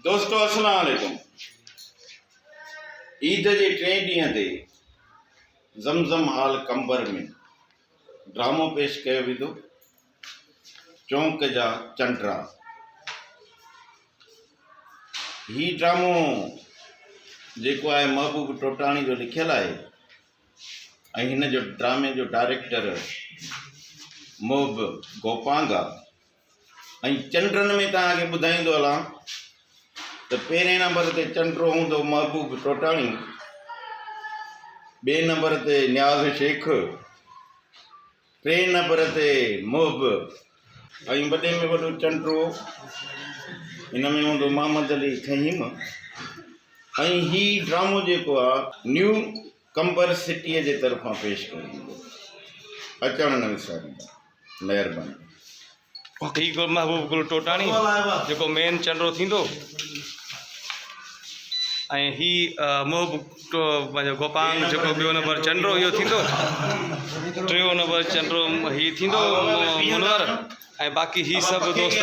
दोस्तों अस्सलाम वालेकुम। ईद के 3 ॾींहं ते ज़मज़म हाल कंबर में ड्रामो पेश कयो वेंदो। चौंक जा चंडरा। ही ड्रामो जेको आहे महबूब टोटाणी जो लिखियल आहे ऐं हिन जो ड्रामे जो डायरेक्टर मोहब गोपांग आहे। ऐं चंडरनि में तव्हांखे ॿुधाईंदो हलां तो पहिरें नंबर ते चंडरो हूंदो महबूब टोटाणी, ॿिए नंबर ते न्याज़ शेख, टे नंबर ते मोहब ऐं वॾे में वॾो चंडरो हिन में हूंदो मोहम्मद अली खहीम। ऐं ही ड्रामो जेको आहे न्यू कंबर सिटीअ जे तरफ़ां पेश कयो। अचण न विसारींदा, महिरबानी। महबूब गुल टोटाणी जो मेन चंडरो थींदो ऐं ही महबूब गोपांग जो ॿियो नंबर चंडरो इहो थींदो। टियों नंबर चंडरो ही थींदो मुनवर ऐं बाक़ी ही सभु दोस्त